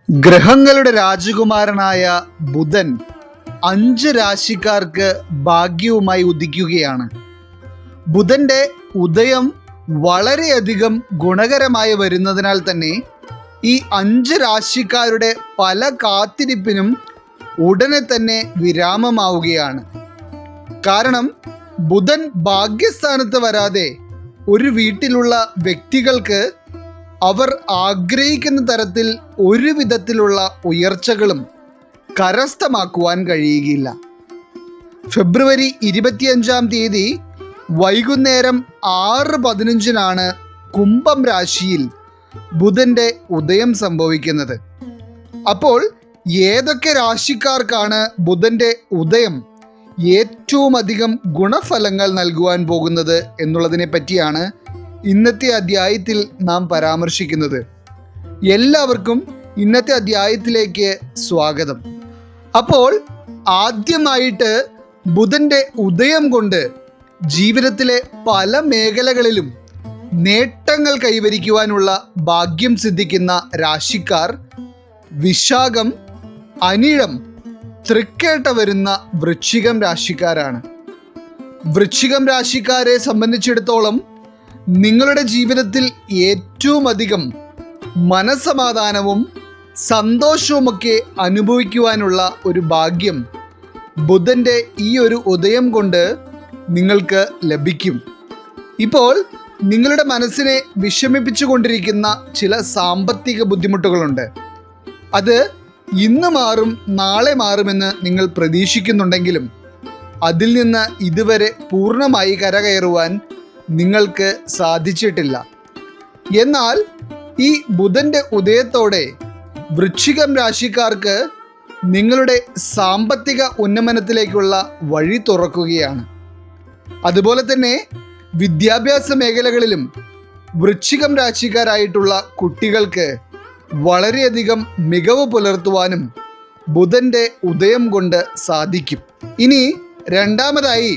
ഗ്രഹങ്ങളുടെ രാജകുമാരനായ ബുധൻ 5 രാശിക്കാർക്ക് ഭാഗ്യവുമായി ഉദിക്കുകയാണ്. ബുധന്റെ ഉദയം വളരെയധികം ഗുണകരമായി വരുന്നതിനാൽ തന്നെ ഈ 5 രാശിക്കാരുടെ പല കാത്തിരിപ്പിനും ഉടനെ തന്നെ വിരാമമാവുകയാണ്. കാരണം ബുധൻ ഭാഗ്യസ്ഥാനത്ത് വരാതെ ഒരു വീട്ടിലുള്ള വ്യക്തികൾക്ക് അവർ ആഗ്രഹിക്കുന്ന തരത്തിൽ ഒരു വിധത്തിലുള്ള ഉയർച്ചകളും കരസ്ഥമാക്കുവാൻ കഴിയുകയില്ല. ഫെബ്രുവരി 25 തീയതി വൈകുന്നേരം 6:15 കുംഭം രാശിയിൽ ബുധൻ്റെ ഉദയം സംഭവിക്കുന്നത്. അപ്പോൾ ഏതൊക്കെ രാശിക്കാർക്കാണ് ബുധൻ്റെ ഉദയം ഏറ്റവും അധികം ഗുണഫലങ്ങൾ നൽകുവാൻ പോകുന്നത് എന്നുള്ളതിനെ പറ്റിയാണ് ഇന്നത്തെ അധ്യായത്തിൽ നാം പരാമർശിക്കുന്നത്. എല്ലാവർക്കും ഇന്നത്തെ അധ്യായത്തിലേക്ക് സ്വാഗതം. അപ്പോൾ ആദ്യമായിട്ട് ബുധൻ്റെ ഉദയം കൊണ്ട് ജീവിതത്തിലെ പല മേഖലകളിലും നേട്ടങ്ങൾ കൈവരിക്കുവാനുള്ള ഭാഗ്യം സിദ്ധിക്കുന്ന രാശിക്കാർ വിശാഖം, അനിഴം, തൃക്കേട്ട വരുന്ന വൃശ്ചികം രാശിക്കാരാണ്. വൃശ്ചികം രാശിക്കാരെ സംബന്ധിച്ചിടത്തോളം നിങ്ങളുടെ ജീവിതത്തിൽ ഏറ്റവും അധികം മനസ്സമാധാനവും സന്തോഷവുമൊക്കെ അനുഭവിക്കുവാനുള്ള ഒരു ഭാഗ്യം ബുധൻ്റെ ഈ ഒരു ഉദയം കൊണ്ട് നിങ്ങൾക്ക് ലഭിക്കും. ഇപ്പോൾ നിങ്ങളുടെ മനസ്സിനെ വിഷമിപ്പിച്ചു കൊണ്ടിരിക്കുന്ന ചില സാമ്പത്തിക ബുദ്ധിമുട്ടുകളുണ്ട്. അത് ഇന്ന് മാറും നാളെ മാറുമെന്ന് നിങ്ങൾ പ്രതീക്ഷിക്കുന്നുണ്ടെങ്കിലും അതിൽ നിന്ന് ഇതുവരെ പൂർണ്ണമായി കരകയറുവാൻ നിങ്ങൾക്ക് സാധിച്ചിട്ടില്ല. എന്നാൽ ഈ ബുധൻ്റെ ഉദയത്തോടെ വൃശ്ചികം രാശിക്കാർക്ക് നിങ്ങളുടെ സാമ്പത്തിക ഉന്നമനത്തിലേക്കുള്ള വഴി തുറക്കുകയാണ്. അതുപോലെ തന്നെ വിദ്യാഭ്യാസ മേഖലകളിലും വൃശ്ചികം രാശിക്കാരായിട്ടുള്ള കുട്ടികൾക്ക് വളരെയധികം മികവ് പുലർത്തുവാനും ബുധൻ്റെ ഉദയം കൊണ്ട് സാധിക്കും. ഇനി രണ്ടാമതായി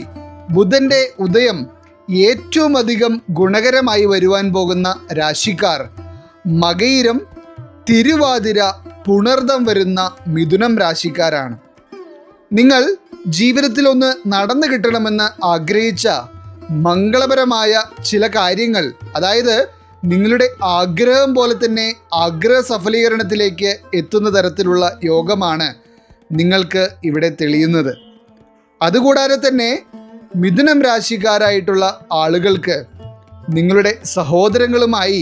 ബുധൻ്റെ ഉദയം ഏറ്റവും അധികം ഗുണകരമായി വരുവാൻ പോകുന്ന രാശിക്കാർ മകയിരം, തിരുവാതിര, പുണർദം വരുന്ന മിഥുനം രാശിക്കാരാണ്. നിങ്ങൾ ജീവിതത്തിൽ ഒന്ന് നടന്നു കിട്ടണമെന്ന് ആഗ്രഹിച്ച മംഗളപരമായ ചില കാര്യങ്ങൾ, അതായത് നിങ്ങളുടെ ആഗ്രഹം പോലെ തന്നെ ആഗ്രഹ സഫലീകരണത്തിലേക്ക് എത്തുന്ന തരത്തിലുള്ള യോഗമാണ് നിങ്ങൾക്ക് ഇവിടെ തെളിയുന്നത്. അതുകൂടാതെ തന്നെ മിഥുനം രാശിക്കാരായിട്ടുള്ള ആളുകൾക്ക് നിങ്ങളുടെ സഹോദരങ്ങളുമായി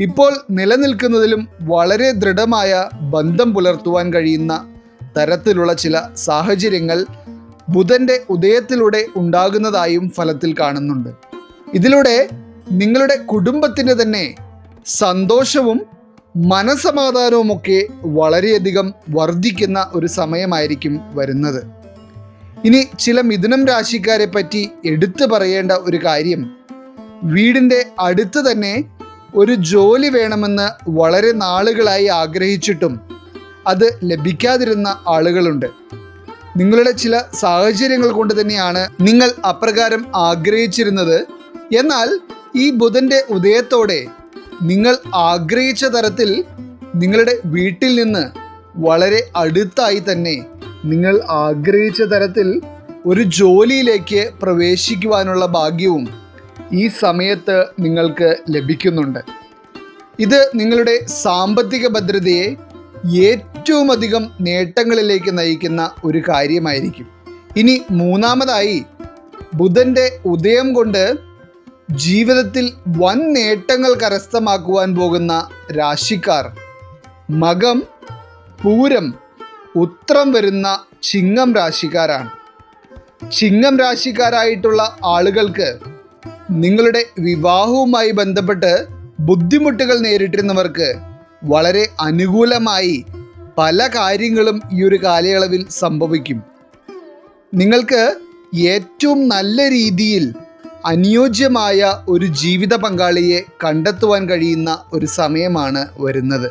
ഇപ്പോൾ നിലനിൽക്കുന്നതിലും വളരെ ദൃഢമായ ബന്ധം പുലർത്തുവാൻ കഴിയുന്ന തരത്തിലുള്ള ചില സാഹചര്യങ്ങൾ ബുധൻ്റെ ഉദയത്തിലൂടെ ഉണ്ടാകുന്നതായും ഫലത്തിൽ കാണുന്നുണ്ട്. ഇതിലൂടെ നിങ്ങളുടെ കുടുംബത്തിൻ്റെ തന്നെ സന്തോഷവും മനസമാധാനവുമൊക്കെ വളരെയധികം വർദ്ധിക്കുന്ന ഒരു സമയമായിരിക്കും വരുന്നത്. ഇനി ചില മിഥുനം രാശിക്കാരെ പറ്റി എടുത്തു പറയേണ്ട ഒരു കാര്യം, വീടിൻ്റെ അടുത്ത് തന്നെ ഒരു ജോലി വേണമെന്ന് വളരെ നാളുകളായി ആഗ്രഹിച്ചിട്ടും അത് ലഭിക്കാതിരുന്ന ആളുകളുണ്ട്. നിങ്ങളുടെ ചില സാഹചര്യങ്ങൾ കൊണ്ട് തന്നെയാണ് നിങ്ങൾ അപ്രകാരം ആഗ്രഹിച്ചിരുന്നത്. എന്നാൽ ഈ ബുധൻ്റെ ഉദയത്തോടെ നിങ്ങൾ ആഗ്രഹിച്ച തരത്തിൽ നിങ്ങളുടെ വീട്ടിൽ നിന്ന് വളരെ അടുത്തായി തന്നെ നിങ്ങൾ ആഗ്രഹിച്ച തരത്തിൽ ഒരു ജോലിയിലേക്ക് പ്രവേശിക്കുവാനുള്ള ഭാഗ്യവും ഈ സമയത്ത് നിങ്ങൾക്ക് ലഭിക്കുന്നുണ്ട്. ഇത് നിങ്ങളുടെ സാമ്പത്തിക ഭദ്രതയെ ഏറ്റവും അധികം നേട്ടങ്ങളിലേക്ക് നയിക്കുന്ന ഒരു കാര്യമായിരിക്കും. ഇനി മൂന്നാമതായി ബുധൻ്റെ ഉദയം കൊണ്ട് ജീവിതത്തിൽ വൻ നേട്ടങ്ങൾ കരസ്ഥമാക്കുവാൻ പോകുന്ന രാശിക്കാർ മകം, പൂരം, ഉത്രം വരുന്ന ചിങ്ങം രാശിക്കാരാണ്. ചിങ്ങം രാശിക്കാരായിട്ടുള്ള ആളുകൾക്ക് നിങ്ങളുടെ വിവാഹവുമായി ബന്ധപ്പെട്ട് ബുദ്ധിമുട്ടുകൾ നേരിട്ടിരുന്നവർക്ക് വളരെ അനുകൂലമായി പല കാര്യങ്ങളും ഈ ഒരു കാലയളവിൽ സംഭവിക്കും. നിങ്ങൾക്ക് ഏറ്റവും നല്ല രീതിയിൽ അനുയോജ്യമായ ഒരു ജീവിത പങ്കാളിയെ കണ്ടെത്തുവാൻ കഴിയുന്ന ഒരു സമയമാണ് വരുന്നത്.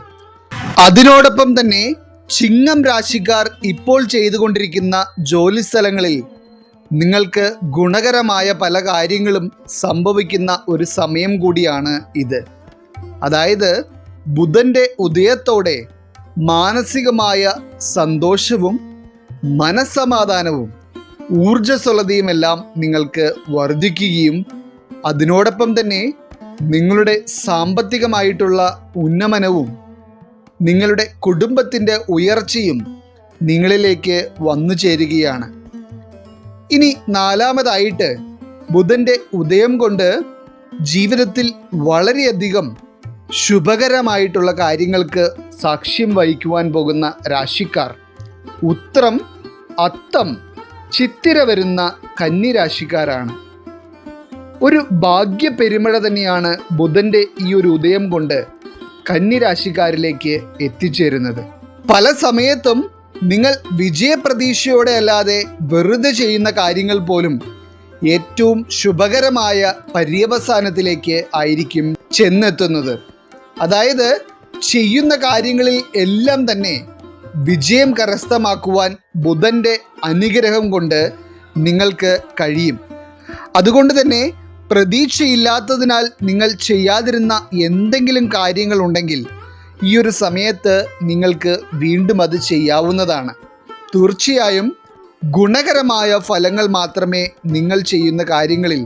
അതിനോടൊപ്പം തന്നെ ചിങ്ങം രാശിക്കാർ ഇപ്പോൾ ചെയ്തുകൊണ്ടിരിക്കുന്ന ജോലി സ്ഥലങ്ങളിൽ നിങ്ങൾക്ക് ഗുണകരമായ പല കാര്യങ്ങളും സംഭവിക്കുന്ന ഒരു സമയം കൂടിയാണ് ഇത്. അതായത് ബുധൻ്റെ ഉദയത്തോടെ മാനസികമായ സന്തോഷവും മനസ്സമാധാനവും ഊർജ്ജസ്വലതയുമെല്ലാം നിങ്ങൾക്ക് വർദ്ധിക്കുകയും അതിനോടൊപ്പം തന്നെ നിങ്ങളുടെ സാമ്പത്തികമായിട്ടുള്ള ഉന്നമനവും നിങ്ങളുടെ കുടുംബത്തിൻ്റെ ഉയർച്ചയും നിങ്ങളിലേക്ക് വന്നു ചേരുകയാണ്. ഇനി നാലാമതായിട്ട് ബുധൻ്റെ ഉദയം കൊണ്ട് ജീവിതത്തിൽ വളരെയധികം ശുഭകരമായിട്ടുള്ള കാര്യങ്ങൾക്ക് സാക്ഷ്യം വഹിക്കുവാൻ പോകുന്ന രാശിക്കാർ ഉത്രം, അത്തം, ചിത്തിര വരുന്ന കന്നി രാശിക്കാരാണ്. ഒരു ഭാഗ്യ പെരുമഴ തന്നെയാണ് ബുധൻ്റെ ഈ ഒരു ഉദയം കൊണ്ട് കന്നി രാശിക്കാരിലേക്ക് എത്തിച്ചേരുന്നത്. പല സമയത്തും നിങ്ങൾ വിജയപ്രതീക്ഷയോടെ അല്ലാതെ വെറുതെ ചെയ്യുന്ന കാര്യങ്ങൾ പോലും ഏറ്റവും ശുഭകരമായ പര്യവസാനത്തിലേക്ക് ആയിരിക്കും ചെന്നെത്തുന്നത്. അതായത് ചെയ്യുന്ന കാര്യങ്ങളിൽ എല്ലാം തന്നെ വിജയം കരസ്ഥമാക്കുവാൻ ബുധൻ്റെ അനുഗ്രഹം കൊണ്ട് നിങ്ങൾക്ക് കഴിയും. അതുകൊണ്ട് തന്നെ പ്രതീക്ഷയില്ലാത്തതിനാൽ നിങ്ങൾ ചെയ്യാതിരുന്ന എന്തെങ്കിലും കാര്യങ്ങളുണ്ടെങ്കിൽ ഈ ഒരു സമയത്ത് നിങ്ങൾക്ക് വീണ്ടും അത് ചെയ്യാവുന്നതാണ്. തീർച്ചയായും ഗുണകരമായ ഫലങ്ങൾ മാത്രമേ നിങ്ങൾ ചെയ്യുന്ന കാര്യങ്ങളിൽ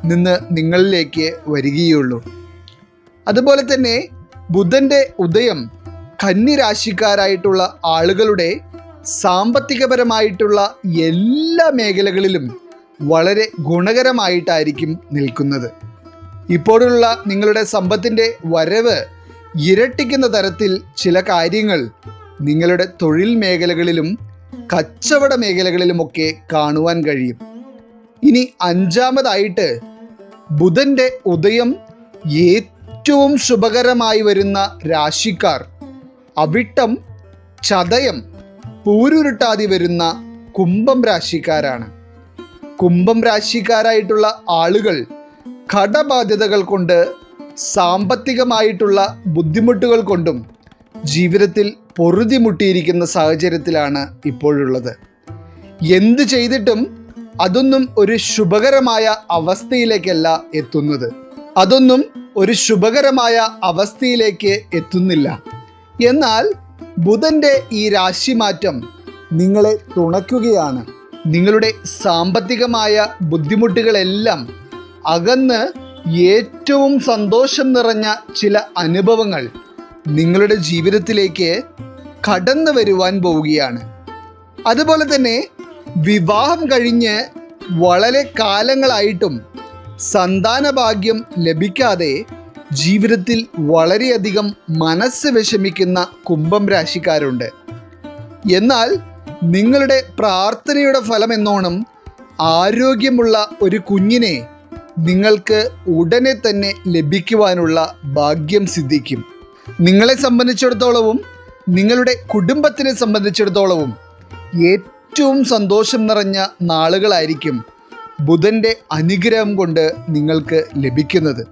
നിന്ന് നിങ്ങളിലേക്ക് വരികയുള്ളൂ. അതുപോലെ തന്നെ ബുധൻ്റെ ഉദയം കന്നി രാശിക്കാരായിട്ടുള്ള ആളുകളുടെ സാമ്പത്തികപരമായിട്ടുള്ള എല്ലാ മേഖലകളിലും വളരെ ഗുണകരമായിട്ടായിരിക്കും നിൽക്കുന്നത്. ഇപ്പോഴുള്ള നിങ്ങളുടെ സമ്പത്തിൻ്റെ വരവ് ഇരട്ടിക്കുന്ന തരത്തിൽ ചില കാര്യങ്ങൾ നിങ്ങളുടെ തൊഴിൽ മേഖലകളിലും കച്ചവട മേഖലകളിലുമൊക്കെ കാണുവാൻ കഴിയും. ഇനി അഞ്ചാമതായിട്ട് ബുധൻ്റെ ഉദയം ഏറ്റവും ശുഭകരമായി വരുന്ന രാശിക്കാർ അവിട്ടം, ചതയം, പൂരുരുട്ടാതി വരുന്ന കുംഭം രാശിക്കാരാണ്. കുംഭം രാശിക്കാരായിട്ടുള്ള ആളുകൾ കടബാധ്യതകൾ കൊണ്ട്, സാമ്പത്തികമായിട്ടുള്ള ബുദ്ധിമുട്ടുകൾ കൊണ്ടും ജീവിതത്തിൽ പൊറുതിമുട്ടിയിരിക്കുന്ന സാഹചര്യത്തിലാണ് ഇപ്പോഴുള്ളത്. എന്ത് ചെയ്തിട്ടും അതൊന്നും ഒരു ശുഭകരമായ അവസ്ഥയിലേക്കല്ല എത്തുന്നത്. അതൊന്നും ഒരു ശുഭകരമായ അവസ്ഥയിലേക്ക് എത്തുന്നില്ല. എന്നാൽ ബുധൻ്റെ ഈ രാശിമാറ്റം നിങ്ങളെ തുണയ്ക്കുകയാണ്. നിങ്ങളുടെ സാമ്പത്തികമായ ബുദ്ധിമുട്ടുകളെല്ലാം അകന്ന് ഏറ്റവും സന്തോഷം നിറഞ്ഞ ചില അനുഭവങ്ങൾ നിങ്ങളുടെ ജീവിതത്തിലേക്ക് കടന്നു വരുവാൻ പോവുകയാണ്. അതുപോലെ തന്നെ വിവാഹം കഴിഞ്ഞ് വളരെ കാലങ്ങളായിട്ടും സന്താനഭാഗ്യം ലഭിക്കാതെ ജീവിതത്തിൽ വളരെയധികം മനസ്സ് വിഷമിക്കുന്ന കുംഭം രാശിക്കാരുണ്ട്. എന്നാൽ നിങ്ങളുടെ പ്രാർത്ഥനയുടെ ഫലമെന്നോണം ആരോഗ്യമുള്ള ഒരു കുഞ്ഞിനെ നിങ്ങൾക്ക് ഉടനെ തന്നെ ലഭിക്കുവാനുള്ള ഭാഗ്യം സിദ്ധിക്കും. നിങ്ങളെ സംബന്ധിച്ചിടത്തോളവും നിങ്ങളുടെ കുടുംബത്തിനെ സംബന്ധിച്ചിടത്തോളവും ഏറ്റവും സന്തോഷം നിറഞ്ഞ നാളുകളായിരിക്കും ബുധൻ്റെ അനുഗ്രഹം കൊണ്ട് നിങ്ങൾക്ക് ലഭിക്കുന്നത്.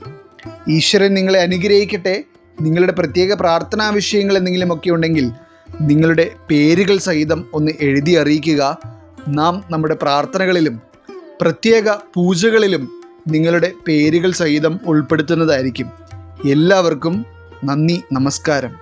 ഈശ്വരൻ നിങ്ങളെ അനുഗ്രഹിക്കട്ടെ. നിങ്ങളുടെ പ്രത്യേക പ്രാർത്ഥനാ വിഷയങ്ങൾ എന്തെങ്കിലുമൊക്കെ ഉണ്ടെങ്കിൽ നിങ്ങളുടെ പേരുകൾ സഹിതം ഒന്ന് എഴുതി അറിയിക്കുക. നാം നമ്മുടെ പ്രാർത്ഥനകളിലും പ്രത്യേക പൂജകളിലും നിങ്ങളുടെ പേരുകൾ സഹിതം ഉൾപ്പെടുത്തുന്നതായിരിക്കും. എല്ലാവർക്കും നന്ദി, നമസ്കാരം.